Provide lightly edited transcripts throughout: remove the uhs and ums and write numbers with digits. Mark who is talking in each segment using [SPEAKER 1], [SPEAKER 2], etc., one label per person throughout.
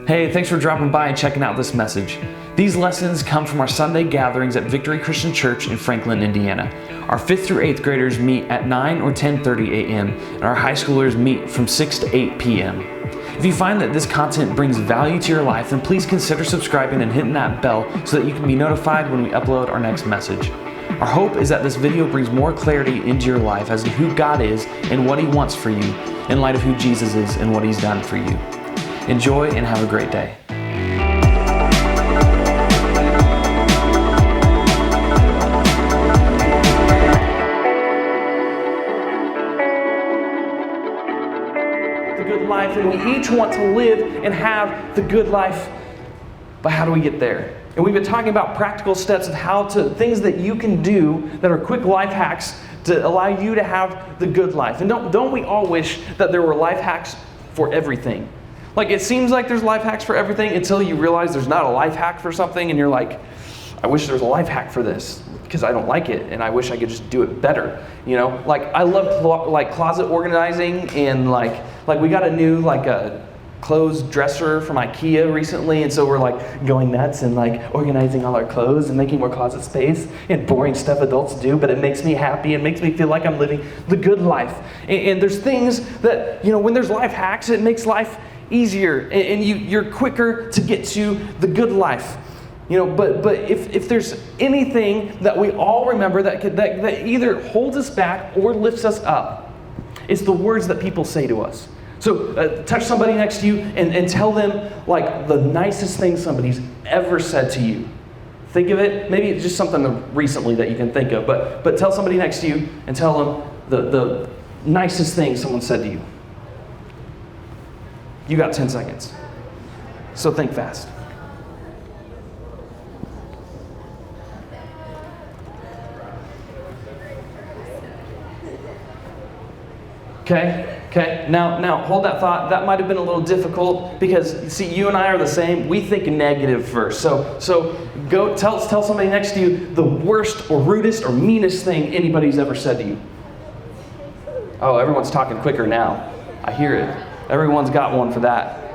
[SPEAKER 1] Hey, thanks for dropping by and checking out this message. These lessons come from our Sunday gatherings at Victory Christian Church in Franklin, Indiana. Our 5th through 8th graders meet at 9 or 10:30 a.m. and our high schoolers meet from 6 to 8 p.m. If you find that this content brings value to your life, then please consider subscribing and hitting that bell so that you can be notified when we upload our next message. Our hope is that this video brings more clarity into your life as to who God is and what He wants for you in light of who Jesus is and what He's done for you. Enjoy and have a great day. The good life, and we each want to live and have the good life, but how do we get there? And we've been talking about practical steps of things that you can do that are quick life hacks to allow you to have the good life. And don't we all wish that there were life hacks for everything? Like, it seems like there's life hacks for everything until you realize there's not a life hack for something, and you're like, I wish there was a life hack for this because I don't like it, and I wish I could just do it better. You know, like I love closet organizing, and like we got a new a clothes dresser from IKEA recently, and so we're going nuts and organizing all our clothes and making more closet space and boring stuff adults do, but it makes me happy and makes me feel like I'm living the good life. And there's things that, when there's life hacks, it makes life easier, and you're quicker to get to the good life. But if there's anything that we all remember that either holds us back or lifts us up, it's the words that people say to us. So touch somebody next to you and tell them the nicest thing somebody's ever said to you. Think of it. Maybe it's just something recently that you can think of, but tell somebody next to you and tell them the nicest thing someone said to you. You got 10 seconds. So think fast. Okay. Now hold that thought. That might have been a little difficult because, see, you and I are the same. We think negative first. So go tell somebody next to you the worst or rudest or meanest thing anybody's ever said to you. Oh, everyone's talking quicker now. I hear it. Everyone's got one for that.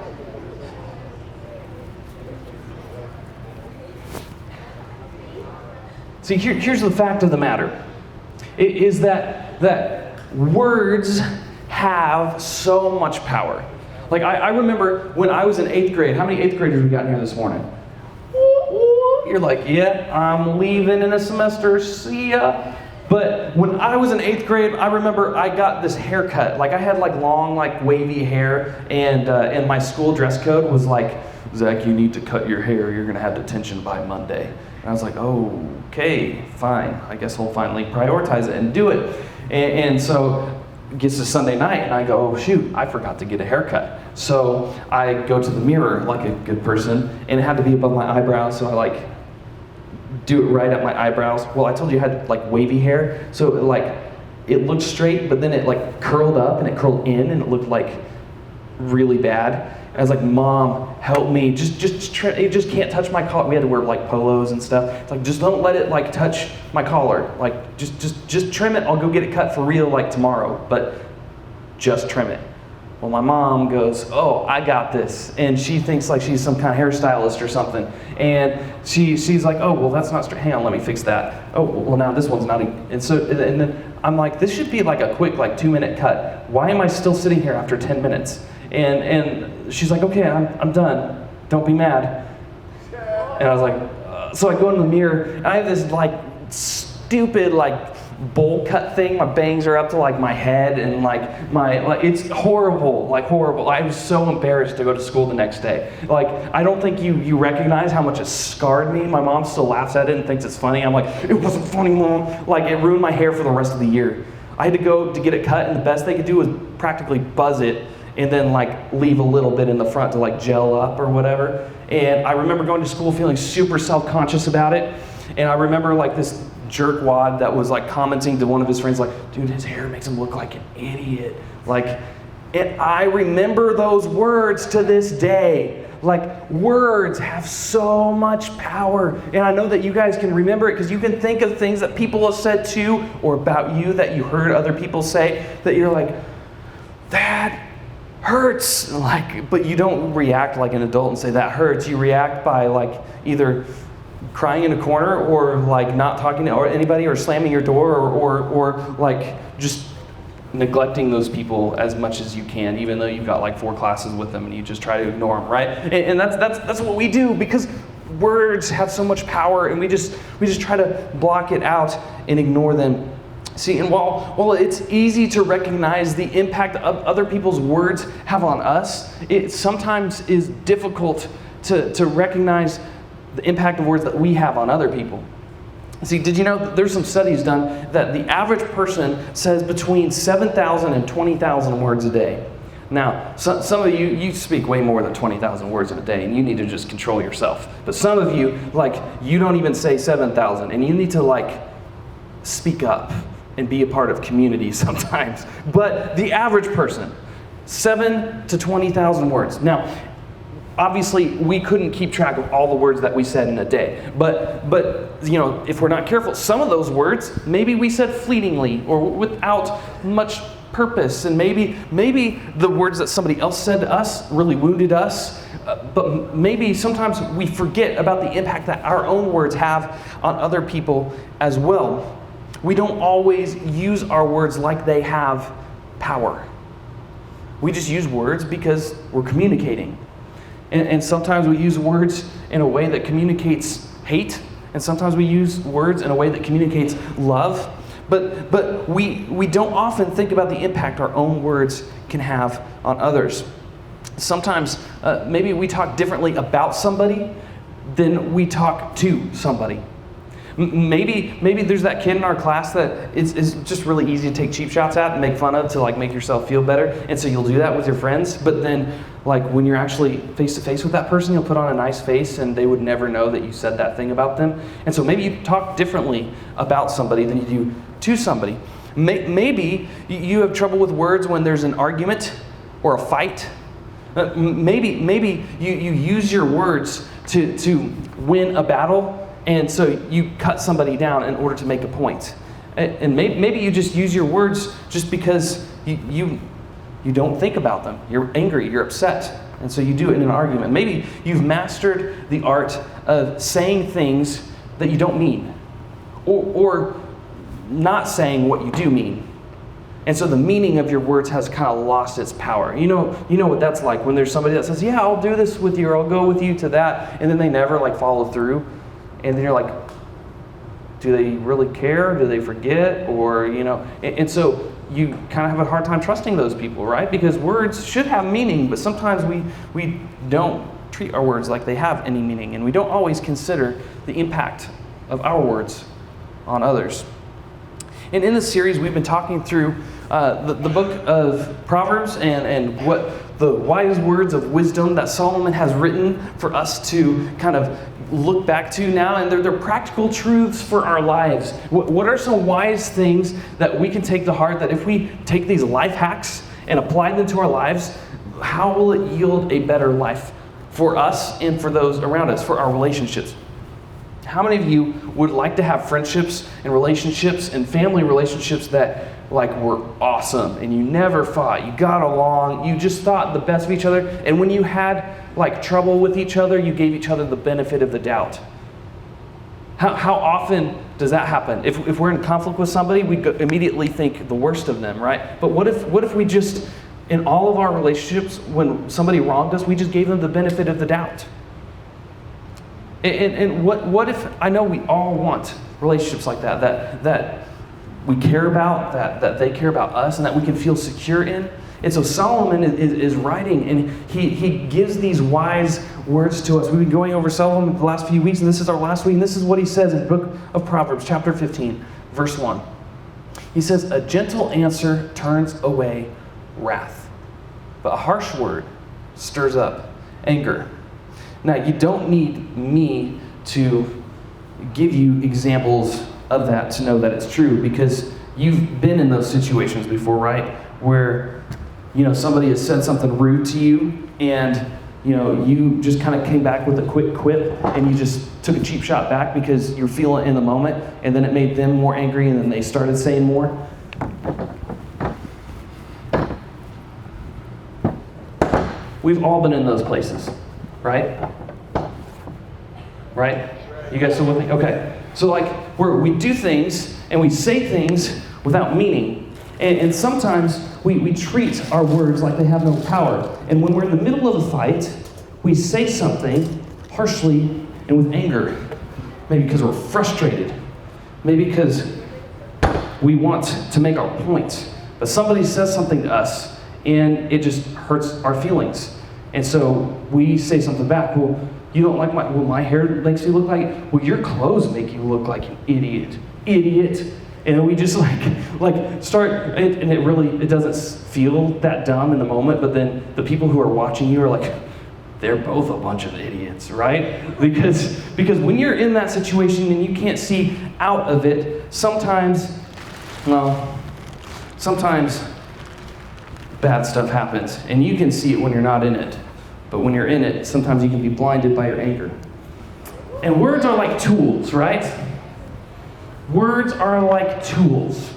[SPEAKER 1] See, here's the fact of the matter. It is that words have so much power. I remember when I was in 8th grade. How many 8th graders we got in here this morning? You're like, yeah, I'm leaving in a semester. See ya. But when I was in 8th grade, I remember I got this haircut. I had long, wavy hair, and my school dress code was Zach, you need to cut your hair. You're gonna have detention by Monday. And I was like, oh, okay, fine. I guess we'll finally prioritize it and do it. And so it gets to Sunday night, and I go, oh shoot, I forgot to get a haircut. So I go to the mirror like a good person, and it had to be above my eyebrows, so I do it right at my eyebrows. Well, I told you I had wavy hair, so it looked straight, but then it curled up and it curled in, and it looked really bad. And I was like, Mom, help me! You just can't touch my collar. We had to wear polos and stuff. It's just don't let it touch my collar. Just trim it. I'll go get it cut for real tomorrow, but just trim it. Well, my mom goes, oh, I got this. And she thinks she's some kind of hairstylist or something. And she's like, oh, well, that's not straight. Hang on, let me fix that. Oh, well, now this one's not. And then I'm like, this should be a quick 2-minute cut. Why am I still sitting here after 10 minutes? And she's like, okay, I'm done. Don't be mad. And I was like, so I go in the mirror, and I have this stupid bowl cut thing. My bangs are up to my head, and it's horrible, horrible. I was so embarrassed to go to school the next day. I don't think you recognize how much it scarred me. My mom still laughs at it and thinks it's funny. I'm like, it wasn't funny, Mom. It ruined my hair for the rest of the year. I had to go to get it cut, and the best they could do was practically buzz it and then leave a little bit in the front to gel up or whatever. And I remember going to school feeling super self-conscious about it. And I remember this jerkwad that was commenting to one of his friends dude, his hair makes him look like an idiot. And I remember those words to this day. Words have so much power. And I know that you guys can remember it because you can think of things that people have said to you or about you that you heard other people say that you're like, that hurts, like, but you don't react like an adult and say that hurts. You react by like either crying in a corner or like not talking to anybody or slamming your door or like just neglecting those people as much as you can, even though you've got like 4 classes with them and you just try to ignore them, right? And that's what we do, because words have so much power, and we just try to block it out and ignore them. See, and while it's easy to recognize the impact of other people's words have on us, it sometimes is difficult to recognize the impact of words that we have on other people. See, did you know that there's some studies done that the average person says between 7,000 and 20,000 words a day? Now, some of you speak way more than 20,000 words in a day, and you need to just control yourself. But some of you, like, you don't even say 7,000, and you need to, like, speak up and be a part of community sometimes. But the average person, 7 to 20,000 words. Now, obviously, we couldn't keep track of all the words that we said in a day. But you know, if we're not careful, some of those words, maybe we said fleetingly or without much purpose. And maybe the words that somebody else said to us really wounded us. But maybe sometimes we forget about the impact that our own words have on other people as well. We don't always use our words like they have power. We just use words because we're communicating. And sometimes we use words in a way that communicates hate, and sometimes we use words in a way that communicates love. But we don't often think about the impact our own words can have on others. Sometimes maybe we talk differently about somebody than we talk to somebody. Maybe there's that kid in our class that is just really easy to take cheap shots at and make fun of to like make yourself feel better. And so you'll do that with your friends, but then like when you're actually face to face with that person, you'll put on a nice face and they would never know that you said that thing about them. And so maybe you talk differently about somebody than you do to somebody. Maybe you have trouble with words when there's an argument or a fight. Maybe you use your words to win a battle. And so you cut somebody down in order to make a point. And maybe you just use your words just because you don't think about them. You're angry, you're upset, and so you do it in an argument. Maybe you've mastered the art of saying things that you don't mean, or not saying what you do mean. And so the meaning of your words has kind of lost its power. You know what that's like when there's somebody that says, yeah, I'll do this with you, or I'll go with you to that, and then they never like follow through. And then you're like, do they really care? Do they forget? Or, and so you kind of have a hard time trusting those people, right? Because words should have meaning, but sometimes we don't treat our words like they have any meaning, and we don't always consider the impact of our words on others. And in this series, we've been talking through the book of Proverbs and what the wise words of wisdom that Solomon has written for us to kind of look back to now, and they're practical truths for our lives. What are some wise things that we can take to heart, that if we take these life hacks and apply them to our lives, how will it yield a better life for us and for those around us, for our relationships? How many of you would like to have friendships and relationships and family relationships that like were awesome and you never fought, you got along, you just thought the best of each other, and when you had like trouble with each other, you gave each other the benefit of the doubt? How often does that happen? If we're in conflict with somebody, we immediately think the worst of them, right? But what if we just, in all of our relationships, when somebody wronged us, we just gave them the benefit of the doubt? And what if, I know we all want relationships like that we care about, that they care about us, and that we can feel secure in. And so Solomon is writing, and he gives these wise words to us. We've been going over Solomon the last few weeks, and this is our last week, and this is what he says in the book of Proverbs, chapter 15, verse 1. He says, "A gentle answer turns away wrath, but a harsh word stirs up anger." Now, you don't need me to give you examples of that to know that it's true, because you've been in those situations before, right? Where, somebody has said something rude to you, and, you just kind of came back with a quick quip, and you just took a cheap shot back because you're feeling it in the moment, and then it made them more angry, and then they started saying more. We've all been in those places, right? Right? You guys still with me? Okay. So like, we do things and we say things without meaning. And sometimes we treat our words like they have no power. And when we're in the middle of a fight, we say something harshly and with anger. Maybe because we're frustrated. Maybe because we want to make our point. But somebody says something to us and it just hurts our feelings. And so we say something back. Well, you don't like my hair makes you look like, well, your clothes make you look like an idiot. Idiot. And we just like start, and it doesn't feel that dumb in the moment, but then the people who are watching you are like, they're both a bunch of idiots, right? Because when you're in that situation and you can't see out of it, sometimes bad stuff happens. And you can see it when you're not in it. But when you're in it, sometimes you can be blinded by your anger. And words are like tools, right? Words are like tools.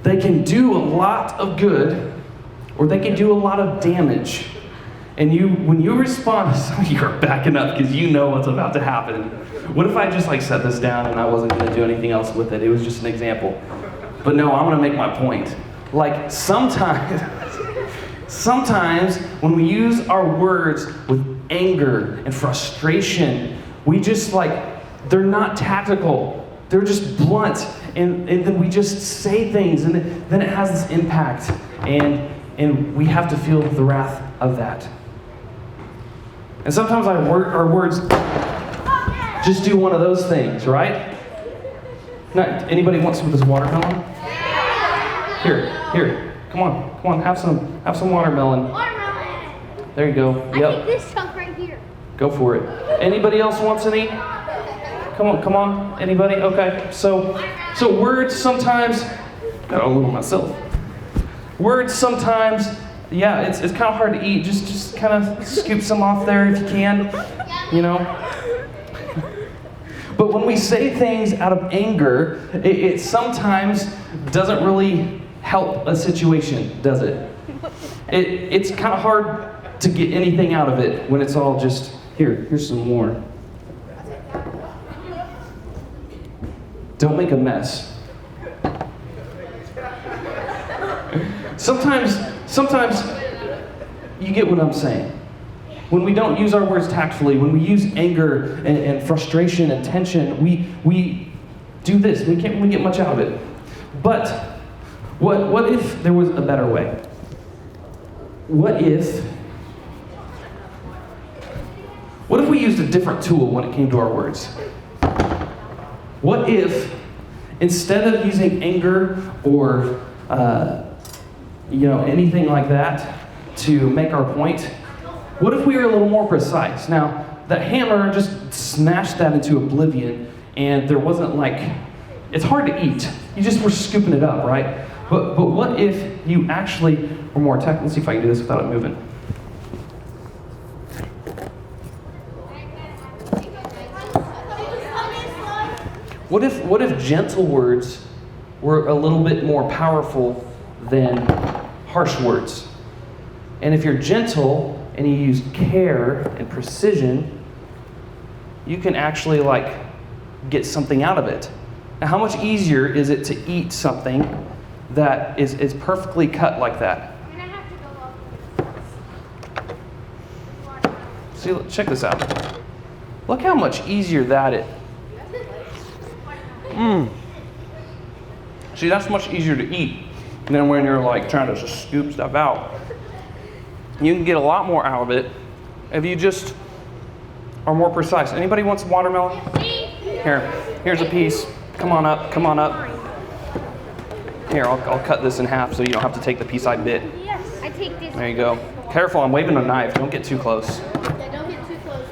[SPEAKER 1] They can do a lot of good, or they can do a lot of damage. And when you respond, some of you are backing up because you know what's about to happen. What if I just set this down and I wasn't going to do anything else with it? It was just an example. But no, I'm going to make my point. Like sometimes when we use our words with anger and frustration, we just they're not tactical. They're just blunt, and then we just say things, and then it has this impact, and we have to feel the wrath of that. And sometimes our words just do one of those things, right? Not, anybody want some of this watermelon? Here, come on, have some watermelon.
[SPEAKER 2] Watermelon!
[SPEAKER 1] There you go.
[SPEAKER 2] I
[SPEAKER 1] Yep.
[SPEAKER 2] take this chunk right here.
[SPEAKER 1] Go for it. Anybody else wants any? Come on. Anybody? Okay. So words sometimes, gotta move myself. Words sometimes, yeah, it's kind of hard to eat. Just kind of scoop some off there if you can, you know. But when we say things out of anger, it sometimes doesn't really help a situation, does it? It's kind of hard to get anything out of it when it's all just, here's some more. Don't make a mess. Sometimes you get what I'm saying. When we don't use our words tactfully, when we use anger and frustration and tension, we do this. We can't really get much out of it. But what if there was a better way? What if we used a different tool when it came to our words? What if, instead of using anger or anything like that to make our point, what if we were a little more precise? Now, that hammer just smashed that into oblivion, and there wasn't it's hard to eat. You just were scooping it up, right? But what if you actually were more technical? Let's see if I can do this without it moving. What if gentle words were a little bit more powerful than harsh words? And if you're gentle and you use care and precision, you can actually get something out of it. Now, how much easier is it to eat something that is perfectly cut like that? See, check this out. Look how much easier that is. See, that's much easier to eat than when you're trying to just scoop stuff out. You can get a lot more out of it if you just are more precise. Anybody want some watermelon? Here's a piece. Come on up. Here, I'll cut this in half so you don't have to take the piece I bit.
[SPEAKER 2] Yes, I take this.
[SPEAKER 1] There you go. Careful, I'm waving a knife. Don't get too close.
[SPEAKER 2] Yeah, don't get too close.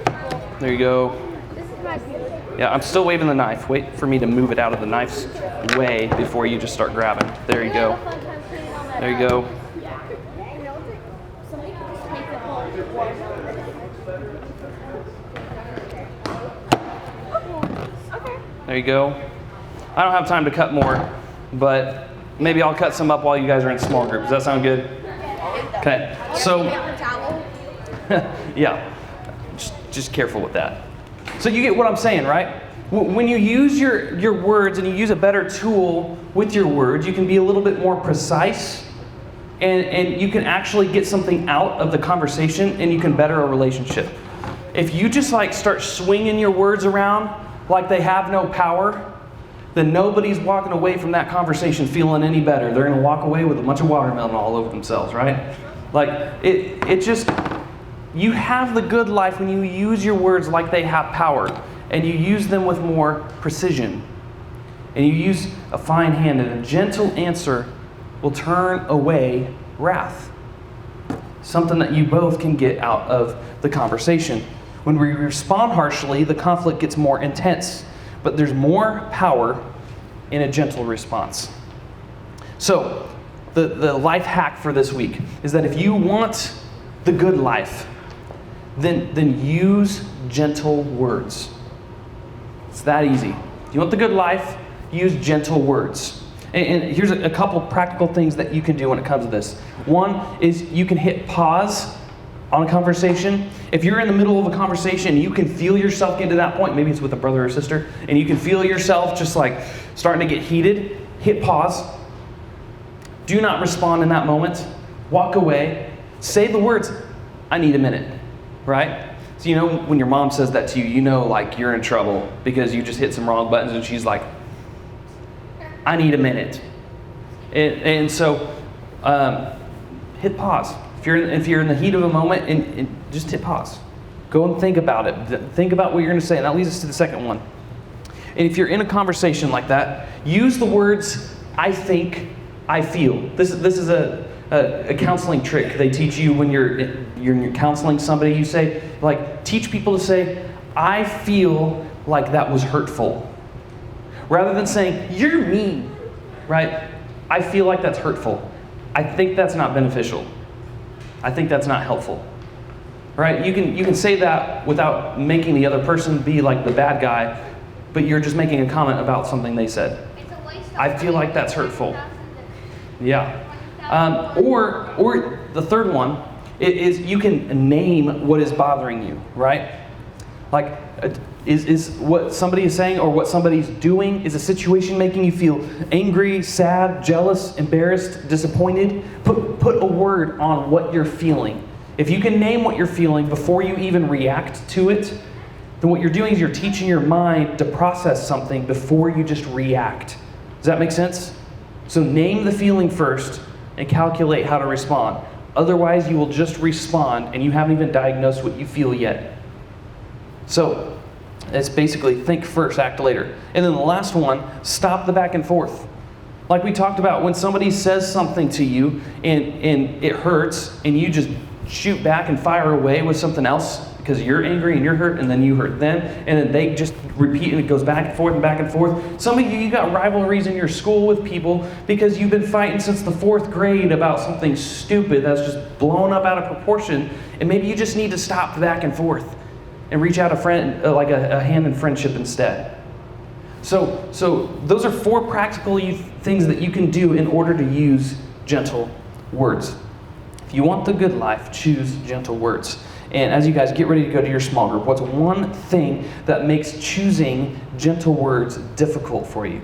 [SPEAKER 1] There you go.
[SPEAKER 2] This is my food.
[SPEAKER 1] Yeah, I'm still waving the knife. Wait for me to move it out of the knife's way before you just start grabbing. There you go. There you go. There you go. I don't have time to cut more, but maybe I'll cut some up while you guys are in small groups. Does that sound good? Okay. So Yeah, just careful with that. So you get what I'm saying, right? When you use your words and you use a better tool with your words, you can be a little bit more precise, and you can actually get something out of the conversation, and you can better a relationship. If you just like start swinging your words around like they have no power, then nobody's walking away from that conversation feeling any better. They're going to walk away with a bunch of watermelon all over themselves, right? Like, it just, you have the good life when you use your words like they have power, and you use them with more precision, and you use a fine hand, and a gentle answer will turn away wrath. Something that you both can get out of the conversation. When we respond harshly, the conflict gets more intense, but there's more power in a gentle response. So, the life hack for this week is that if you want the good life, then use gentle words. It's that easy. If you want the good life, use gentle words. And here's a couple practical things that you can do when it comes to this. One is you can hit pause on a conversation. If you're in the middle of a conversation, you can feel yourself get to that point, maybe it's with a brother or sister, and you can feel yourself just like starting to get heated, hit pause. Do not respond in that moment. Walk away. Say the words, I need a minute, right? So you know when your mom says that to you, you know like you're in trouble because you just hit some wrong buttons and she's like, I need a minute. And so hit pause. If you're in the heat of a moment, and just hit pause. Go and think about it. Think about what you're going to say. And that leads us to the second one. And if you're in a conversation like that, use the words, I think, I feel. This is a counseling trick they teach you when you're counseling somebody. You say, like, teach people to say, I feel like that was hurtful. Rather than saying, you're mean, right? I feel like that's hurtful. I think that's not beneficial. I think that's not helpful, right? You can say that without making the other person be like the bad guy, but you're just making a comment about something they said. I feel like that's hurtful. Yeah. Or the third one is you can name what is bothering you, right? Like, is what somebody is saying or what somebody's doing, is a situation making you feel angry, sad, jealous, embarrassed, disappointed? Put a word on what you're feeling. If you can name what you're feeling before you even react to it, then what you're doing is you're teaching your mind to process something before you just react. Does that make sense? So name the feeling first and calculate how to respond. Otherwise, you will just respond and you haven't even diagnosed what you feel yet. So it's basically think first, act later. And then the last one, stop the back and forth. Like we talked about, when somebody says something to you and it hurts and you just shoot back and fire away with something else because you're angry and you're hurt and then you hurt them and then they just repeat and it goes back and forth and back and forth. Some of you got rivalries in your school with people because you've been fighting since the 4th grade about something stupid that's just blown up out of proportion, and maybe you just need to stop the back and forth and reach out a hand in friendship instead. So those are 4 practical things that you can do in order to use gentle words. If you want the good life, choose gentle words. And as you guys get ready to go to your small group, what's one thing that makes choosing gentle words difficult for you?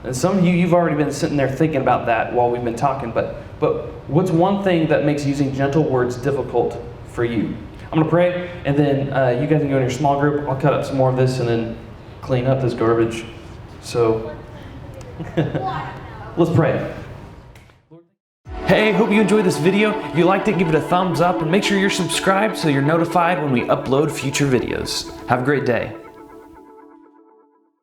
[SPEAKER 1] And some of you've already been sitting there thinking about that while we've been talking, but what's one thing that makes using gentle words difficult for you? I'm going to pray, and then you guys can go in your small group. I'll cut up some more of this and then clean up this garbage. So, let's pray. Hey, hope you enjoyed this video. If you liked it, give it a thumbs up, and make sure you're subscribed so you're notified when we upload future videos. Have a great day.